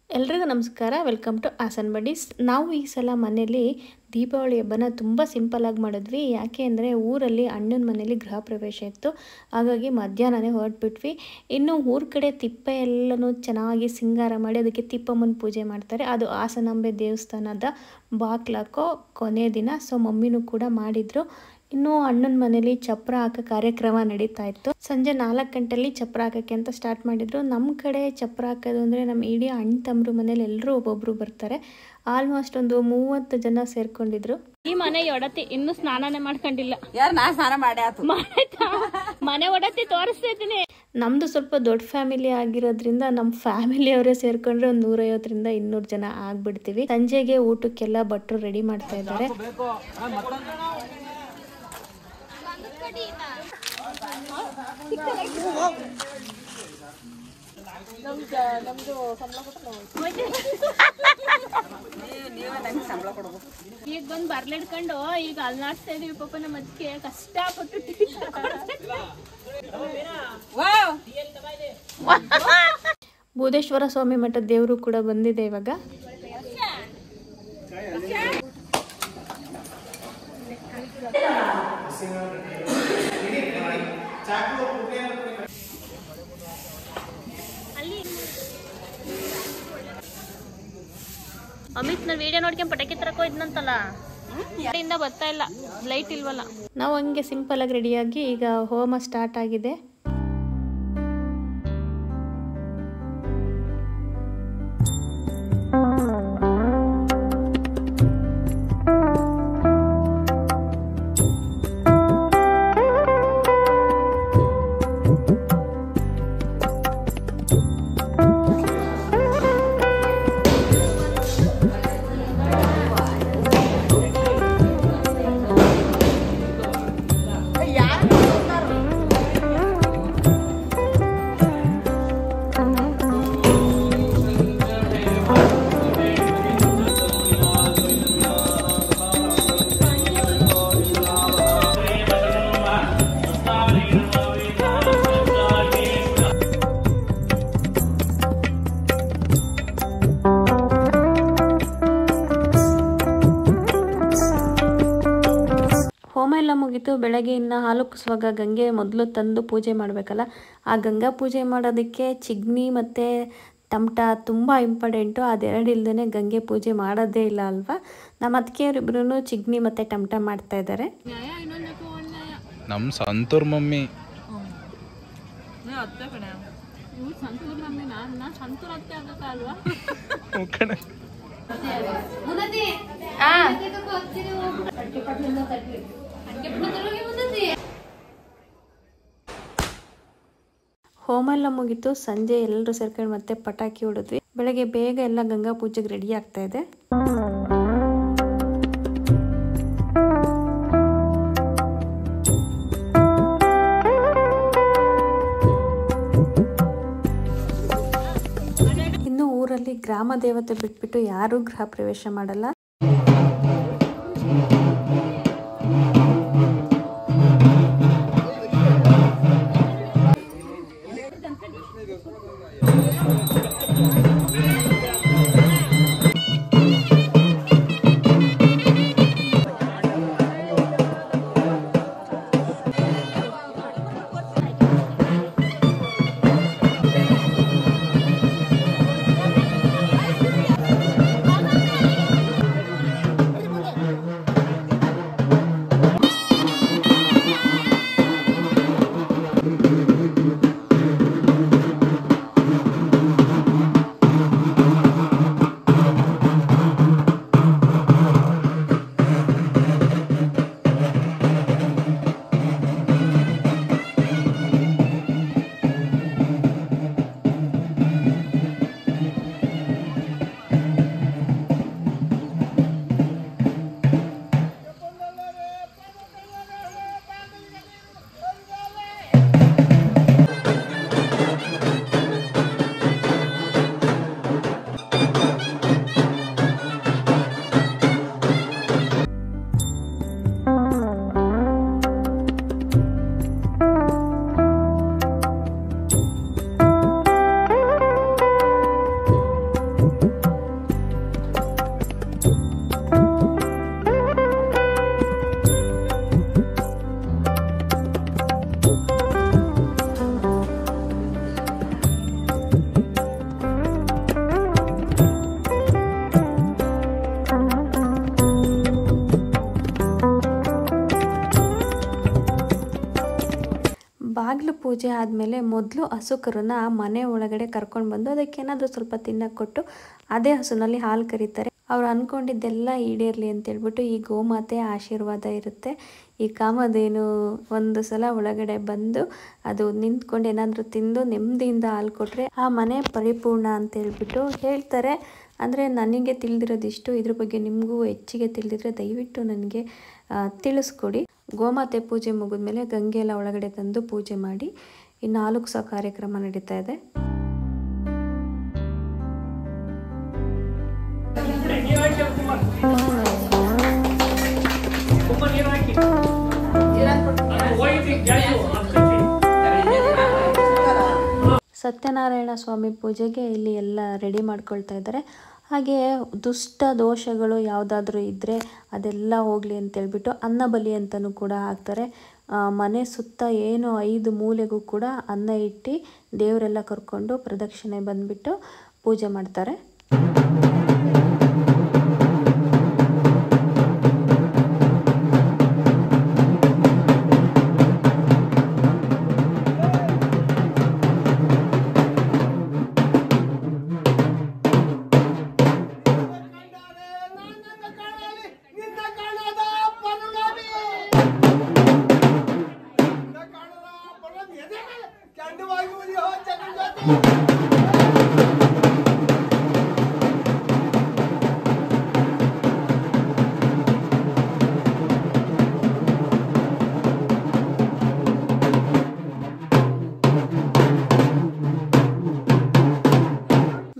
ಎಲ್ರಿಗೂ ನಮಸ್ಕಾರ. Welcome to ಆಸನ್ ಬಡೀಸ್. ನಾವು ಈ ಸಲ ಮನೇಲಿ ದೀಪಾವಳಿ ಹಬ್ಬನ ತುಂಬ ಸಿಂಪಲ್ಲಾಗಿ ಮಾಡಿದ್ವಿ. ಯಾಕೆ ಅಂದರೆ ಊರಲ್ಲಿ ಅಣ್ಣನ ಮನೇಲಿ ಗೃಹ ಪ್ರವೇಶ ಇತ್ತು. ಹಾಗಾಗಿ ಮಧ್ಯಾಹ್ನನೇ ಹೊರಟ್ಬಿಟ್ವಿ. ಇನ್ನು ಊರ ಕಡೆ ತಿಪ್ಪ ಎಲ್ಲನೂ ಚೆನ್ನಾಗಿ ಸಿಂಗಾರ ಮಾಡಿ ಅದಕ್ಕೆ ತಿಪ್ಪಮ್ಮನ ಪೂಜೆ ಮಾಡ್ತಾರೆ. ಅದು ಹಾಸನಾಂಬೆ ದೇವಸ್ಥಾನದ ಬಾಗ್ಲಾಕೋ ಕೊನೆ ದಿನ. ಸೊ ಮಮ್ಮಿನೂ ಕೂಡ ಮಾಡಿದರು. ಇನ್ನು ಅಣ್ಣನ ಮನೇಲಿ ಚಪ್ರ ಹಾಕೋ ಕಾರ್ಯಕ್ರಮ ನಡೀತಾ ಇತ್ತು. ಸಂಜೆ 4 ಗಂಟೆಯಲ್ಲಿ ಚಪ್ರ ಹಾಕೋಕ್ಕೆ ಅಂತ ಸ್ಟಾರ್ಟ್ ಮಾಡಿದ್ರು. ನಮ್ಮ ಕಡೆ ಚಪ್ರ ಹಾಕೋದು ಅಂದರೆ ನಮ್ಮ ಇಡೀ ಅಣ್ಣ ತಮ್ಮರು ಮನೇಲಿ ಎಲ್ಲರೂ ಒಬ್ಬೊಬ್ರು ಬರ್ತಾರೆ. ಆಲ್ಮೋಸ್ಟ್ ಒಂದು 30 ಜನ ಸೇರ್ಕೊಂಡಿದ್ರು. ಈ ಮನೆ ಒಡತಿ ಇನ್ನು ಸ್ನಾನನೇ ಮಾಡ್ಕೊಂಡಿಲ್ಲ. ನಾ ಸ್ನಾನ ಮನೆ ಒಡತಿ ತೋರಿಸ್ತಾ ಇದ್ದೀನಿ. ನಮ್ದು ಸ್ವಲ್ಪ ದೊಡ್ಡ ಫ್ಯಾಮಿಲಿ ಆಗಿರೋದ್ರಿಂದ ನಮ್ಮ ಫ್ಯಾಮಿಲಿಯವರೇ ಸೇರ್ಕೊಂಡ್ರೆ ಒಂದು 150ರಿಂದ 200 ಜನ ಆಗ್ಬಿಡ್ತೀವಿ. ಸಂಜೆಗೆ ಊಟಕ್ಕೆಲ್ಲ ಭಟ್ರು ರೆಡಿ ಮಾಡ್ತಾ ಇದ್ದಾರೆ. ಈಗ ಬಂದು ಬರ್ಲಿಡ್ಕೊಂಡು ಈಗ ಅಲ್ಲಾಡ್ಸ್ತಾ ಇದೀವಿ. ಪಾಪ ನಮ್ಮ ಅದಕ್ಕೆ ಕಷ್ಟಪಟ್ಟು ಬೂದೇಶ್ವರ ಸ್ವಾಮಿ ಮಠದ ದೇವರು ಕೂಡ ಬಂದಿದೆ ಇವಾಗ. ಅಮಿತ್ ನಾನು ವಿಡಿಯೋ ನೋಡ್ಕೊಂಡು ಪಟಾಕಿ ತರಕೋ ಇದ್ನಂತಲ್ಲ, ಇಂದ ಬರ್ತಾ ಇಲ್ಲ, ಲೈಟ್ ಇಲ್ವಲ್ಲ. ನಾವು ಹಂಗೆ ಸಿಂಪಲ್ ಆಗಿ ರೆಡಿಯಾಗಿ ಈಗ ಹೋಮ ಸ್ಟಾರ್ಟ್ ಆಗಿದೆ. ಹೋಮ ಎಲ್ಲ ಮುಗೀತು. ಬೆಳಗ್ಗೆ ಇನ್ನು ಹಾಲು ಕುಸುವಾಗ ಗಂಗೆ ಮೊದಲು ತಂದು ಪೂಜೆ ಮಾಡಬೇಕಲ್ಲ. ಆ ಗಂಗಾ ಪೂಜೆ ಮಾಡೋದಕ್ಕೆ ಚಿಗ್ನಿ ಮತ್ತು ಟಮಟ ತುಂಬ ಇಂಪಾರ್ಟೆಂಟು. ಅದೆರಡು ಇಲ್ಲದೇ ಗಂಗೆ ಪೂಜೆ ಮಾಡೋದೇ ಇಲ್ಲ ಅಲ್ವಾ. ನಮ್ಮ ಅತ್ತಿಗೆಯವರಿಬ್ರು ಚಿಗ್ನಿ ಮತ್ತು ಟಮಟ ಮಾಡ್ತಾ ಇದ್ದಾರೆ. ನಮ್ಮ ಸಂತೂರ್ ಮಮ್ಮಿ ಹೋಮ ಎಲ್ಲ ಮುಗೀತು. ಸಂಜೆ ಎಲ್ಲರೂ ಸೇರ್ಕೊಂಡು ಮತ್ತೆ ಪಟಾಕಿ ಹೊಡಿದ್ವಿ. ಬೆಳಗ್ಗೆ ಬೇಗ ಎಲ್ಲ ಗಂಗಾ ಪೂಜೆಗೆ ರೆಡಿ ಆಗ್ತಾ ಇದೆ. ಇನ್ನು ಊರಲ್ಲಿ ಗ್ರಾಮ ದೇವತೆ ಬಿಟ್ಬಿಟ್ಟು ಯಾರೂ ಗೃಹ ಪ್ರವೇಶ ಮಾಡಲ್ಲ. ಬಾಗಿಲು ಪೂಜೆ ಆದಮೇಲೆ ಮೊದಲು ಹಸುಕರನ್ನ ಮನೆ ಒಳಗಡೆ ಕರ್ಕೊಂಡು ಬಂದು ಅದಕ್ಕೇನಾದರೂ ಸ್ವಲ್ಪ ತಿನ್ನಕ್ಕೆ ಕೊಟ್ಟು ಅದೇ ಹಸುನಲ್ಲಿ ಹಾಲು ಕರೀತಾರೆ. ಅವ್ರು ಅಂದ್ಕೊಂಡಿದ್ದೆಲ್ಲ ಈಡೇರಲಿ ಅಂತೇಳ್ಬಿಟ್ಟು ಈ ಗೋಮಾತೆ ಆಶೀರ್ವಾದ ಇರುತ್ತೆ. ಈ ಕಾಮಧೇನು ಒಂದು ಸಲ ಒಳಗಡೆ ಬಂದು ಅದು ನಿಂತ್ಕೊಂಡು ಏನಾದರೂ ತಿಂದು ನೆಮ್ಮದಿಯಿಂದ ಹಾಲು ಕೊಟ್ಟರೆ ಆ ಮನೆ ಪರಿಪೂರ್ಣ ಅಂತೇಳ್ಬಿಟ್ಟು ಹೇಳ್ತಾರೆ. ಅಂದರೆ ನನಗೆ ತಿಳಿದಿರೋದಿಷ್ಟು, ಇದ್ರ ಬಗ್ಗೆ ನಿಮಗೂ ಹೆಚ್ಚಿಗೆ ತಿಳಿದಿದ್ರೆ ದಯವಿಟ್ಟು ನನಗೆ ತಿಳಿಸ್ಕೊಡಿ. ಗೋಮಾತೆ ಪೂಜೆ ಮುಗಿದ್ಮೇಲೆ ಗಂಗೆ ಎಲ್ಲ ಒಳಗಡೆ ತಂದು ಪೂಜೆ ಮಾಡಿ ಇನ್ನು ಆಲುಕ್ಸೋ ಕಾರ್ಯಕ್ರಮ ನಡೀತಾ ಇದೆ. ಸತ್ಯನಾರಾಯಣ ಸ್ವಾಮಿ ಪೂಜೆಗೆ ಇಲ್ಲಿ ಎಲ್ಲ ರೆಡಿ ಮಾಡ್ಕೊಳ್ತಾ ಇದ್ದಾರೆ. ಹಾಗೆ ದುಷ್ಟ ದೋಷಗಳು ಯಾವುದಾದ್ರೂ ಇದ್ದರೆ ಅದೆಲ್ಲ ಹೋಗಲಿ ಅಂತೇಳ್ಬಿಟ್ಟು ಅನ್ನ ಬಲಿ ಅಂತಲೂ ಕೂಡ ಹಾಕ್ತಾರೆ. ಮನೆ ಸುತ್ತ ಏನು 5 ಮೂಲೆಗೂ ಕೂಡ ಅನ್ನ ಇಟ್ಟು ದೇವರೆಲ್ಲ ಕರ್ಕೊಂಡು ಪ್ರದಕ್ಷಿಣೆ ಬಂದುಬಿಟ್ಟು ಪೂಜೆ ಮಾಡ್ತಾರೆ.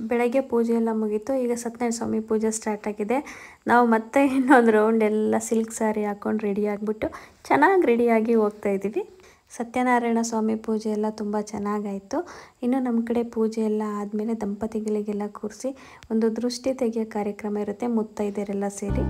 ಬೆಳಗ್ಗೆ ಪೂಜೆ ಎಲ್ಲ ಮುಗೀತು. ಈಗ ಸತ್ಯನಾರಾಯಣ ಸ್ವಾಮಿ ಪೂಜೆ ಸ್ಟಾರ್ಟ್ ಆಗಿದೆ. ನಾವು ಮತ್ತೆ ಇನ್ನೊಂದು ರೌಂಡ್ ಎಲ್ಲ ಸಿಲ್ಕ್ ಸ್ಯಾರಿ ಹಾಕ್ಕೊಂಡು ರೆಡಿ ಆಗಿಬಿಟ್ಟು ಚೆನ್ನಾಗಿ ರೆಡಿಯಾಗಿ ಹೋಗ್ತಾ ಇದ್ದೀವಿ. ಸತ್ಯನಾರಾಯಣ ಸ್ವಾಮಿ ಪೂಜೆ ಎಲ್ಲ ತುಂಬ ಚೆನ್ನಾಗಾಯಿತು. ಇನ್ನು ನಮ್ಮ ಕಡೆ ಪೂಜೆ ಎಲ್ಲ ಆದಮೇಲೆ ದಂಪತಿಗಳಿಗೆಲ್ಲ ಕೂರಿಸಿ ಒಂದು ದೃಷ್ಟಿ ತೆಗೆಯೋ ಕಾರ್ಯಕ್ರಮ ಇರುತ್ತೆ, ಮುತ್ತೈದೆಯರೆಲ್ಲ ಸೇರಿ.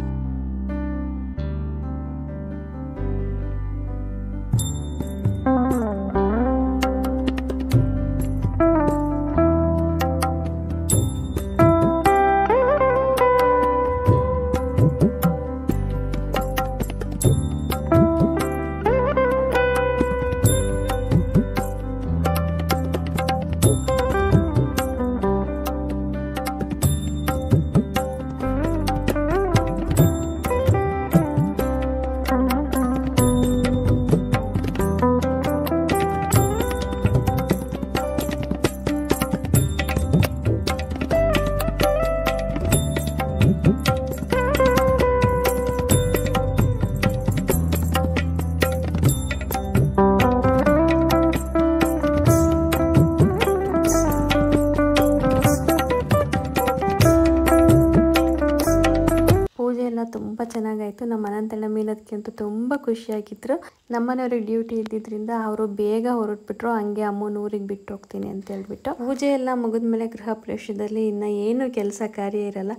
ತುಂಬ ಚೆನ್ನಾಗಾಯಿತು. ನಮ್ಮ ಅನಂತಣ್ಣ ಮೀನದಕ್ಕೆ ಅಂತೂ ತುಂಬ ಖುಷಿಯಾಗಿದ್ದರು. ನಮ್ಮನೆಯವ್ರಿಗೆ ಡ್ಯೂಟಿ ಇದ್ದಿದ್ದರಿಂದ ಅವರು ಬೇಗ ಹೊರಟ್ಬಿಟ್ರು. ಹಂಗೆ ಅಮ್ಮನ ಊರಿಗೆ ಬಿಟ್ಟು ಹೋಗ್ತೀನಿ ಅಂತ ಹೇಳ್ಬಿಟ್ಟು. ಪೂಜೆ ಎಲ್ಲ ಮುಗಿದ್ಮೇಲೆ ಗೃಹ ಪ್ರವೇಶದಲ್ಲಿ ಇನ್ನು ಏನು ಕೆಲಸ ಕಾರ್ಯ ಇರಲ್ಲ.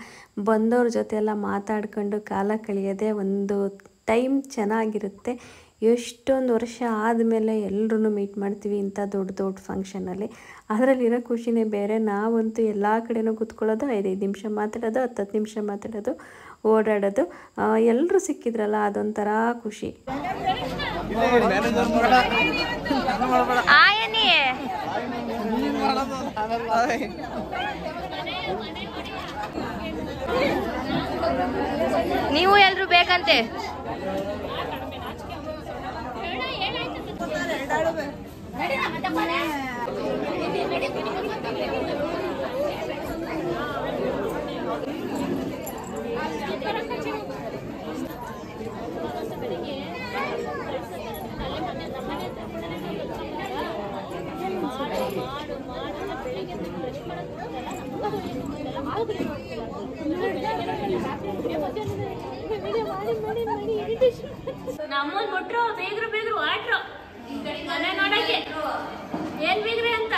ಬಂದವ್ರ ಜೊತೆ ಎಲ್ಲ ಮಾತಾಡ್ಕೊಂಡು ಕಾಲ ಕಳೆಯೋದೇ ಒಂದು ಟೈಮ್ ಚೆನ್ನಾಗಿರುತ್ತೆ. ಎಷ್ಟೊಂದು ವರ್ಷ ಆದಮೇಲೆ ಎಲ್ಲರೂ ಮೀಟ್ ಮಾಡ್ತೀವಿ ಇಂಥ ದೊಡ್ಡ ದೊಡ್ಡ ಫಂಕ್ಷನಲ್ಲಿ. ಅದರಲ್ಲಿರೋ ಖುಷಿನೇ ಬೇರೆ. ನಾವಂತೂ ಎಲ್ಲ ಕಡೆನೂ ಕೂತ್ಕೊಳ್ಳೋದು, 5 ನಿಮಿಷ ಮಾತಾಡೋದು, 10 ನಿಮಿಷ ಮಾತಾಡೋದು, ಓಡಾಡೋದು. ಎಲ್ಲರೂ ಸಿಕ್ಕಿದ್ರಲ್ಲ ಅದೊಂಥರ ಖುಷಿ. ನೀವು ಎಲ್ರು ಬೇಕಂತೆ. ನಮ್ಮನ್ ಬಿಟ್ರು ಬೇಗ್ರು ಬೇಗ್ರು ಆಟ್ರು ಮನೆ ನೋಡಕ್ಕೆ ಏನ್ ಬೇಗ್ರಿ ಅಂತ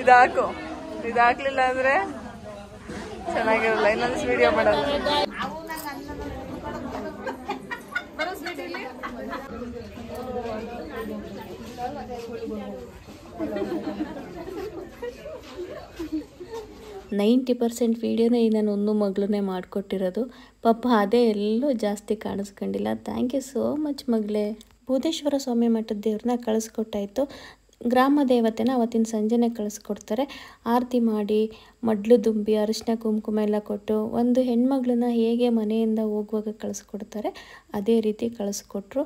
ಇದಾಕು, ಇದಾಕ್ಲಿಲ್ಲ ಅಂದ್ರೆ ಚೆನ್ನಾಗಿರಲ್ಲ. ಇನ್ನೊಂದು ವಿಡಿಯೋ ಮಾಡಲ್ಲ. ನೈಂಟಿ 90% ವೀಡಿಯೋನೇ ಈ ನಾನು ಒಂದು ಮಗಳನ್ನೇ ಮಾಡಿಕೊಟ್ಟಿರೋದು. ಪಾಪ ಅದೇ ಎಲ್ಲೂ ಜಾಸ್ತಿ ಕಾಣಿಸ್ಕೊಂಡಿಲ್ಲ. ಥ್ಯಾಂಕ್ ಯು ಸೋ ಮಚ್ ಮಗಳೇ. ಬೂದೇಶ್ವರ ಸ್ವಾಮಿ ಮಠದ ದೇವ್ರನ್ನ ಕಳಿಸ್ಕೊಟ್ಟಾಯಿತು. ಗ್ರಾಮ ದೇವತೆನ ಅವತ್ತಿನ ಸಂಜೆನೇ ಕಳಿಸ್ಕೊಡ್ತಾರೆ. ಆರತಿ ಮಾಡಿ ಮಡ್ಲು ದುಂಬಿ ಅರಿಶಿನ ಕುಂಕುಮ ಎಲ್ಲ ಕೊಟ್ಟು ಒಂದು ಹೆಣ್ಮಗಳನ್ನ ಹೇಗೆ ಮನೆಯಿಂದ ಹೋಗುವಾಗ ಕಳಿಸ್ಕೊಡ್ತಾರೆ ಅದೇ ರೀತಿ ಕಳಿಸ್ಕೊಟ್ರು.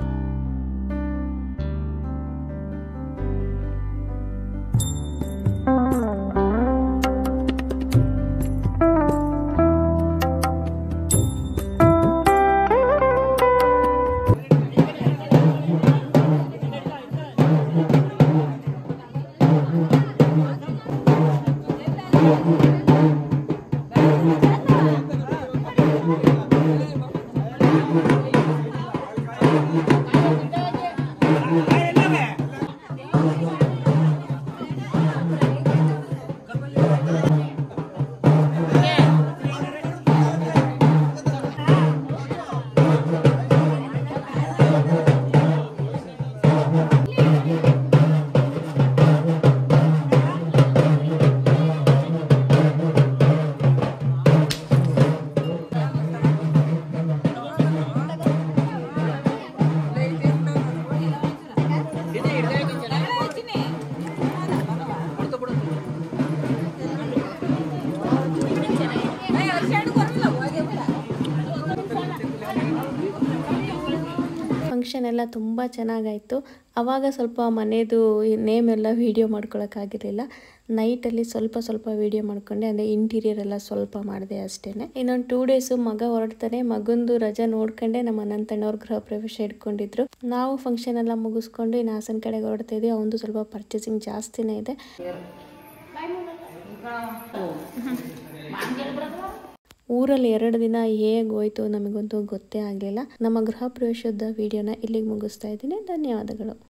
ಫಂಕ್ಷನ್ ಎಲ್ಲ ತುಂಬ ಚೆನ್ನಾಗಾಯಿತು. ಆವಾಗ ಸ್ವಲ್ಪ ಮನೆಯದು ನೇಮ್ ಎಲ್ಲ ವೀಡಿಯೋ ಮಾಡ್ಕೊಳಕ್ಕಾಗಿರಲಿಲ್ಲ. ನೈಟಲ್ಲಿ ಸ್ವಲ್ಪ ವೀಡಿಯೋ ಮಾಡ್ಕೊಂಡೆ. ಅಂದರೆ ಇಂಟೀರಿಯರ್ ಎಲ್ಲ ಸ್ವಲ್ಪ ಮಾಡಿದೆ ಅಷ್ಟೇ. ಇನ್ನೊಂದು 2 ಡೇಸು ಮಗ ಹೊರಡ್ತಾನೆ. ಮಗಂದು ರಜಾ ನೋಡ್ಕೊಂಡೆ ನಮ್ಮ ಅನಂತಣ್ಣವ್ರ ಗೃಹ ಪ್ರವೇಶ ಇಟ್ಕೊಂಡಿದ್ರು. ನಾವು ಫಂಕ್ಷನ್ ಎಲ್ಲ ಮುಗಿಸ್ಕೊಂಡು ಇನ್ನು ಹಾಸನ ಕಡೆಗೆ ಹೊರಡ್ತಾ ಇದ್ವಿ. ಅವನದು ಸ್ವಲ್ಪ ಪರ್ಚೇಸಿಂಗ್ ಜಾಸ್ತಿನೇ ಇದೆ. ಊರಲ್ಲಿ 2 ದಿನ ಹೇಗೆ ಹೋಯ್ತು ನಮಗಂತೂ ಗೊತ್ತೇ ಆಗಲಿಲ್ಲ. ನಮ್ಮ ಗೃಹ ಪ್ರವೇಶದ ವಿಡಿಯೋನ ಇಲ್ಲಿಗೆ ಮುಗಿಸ್ತಾ ಇದ್ದೀನಿ. ಧನ್ಯವಾದಗಳು.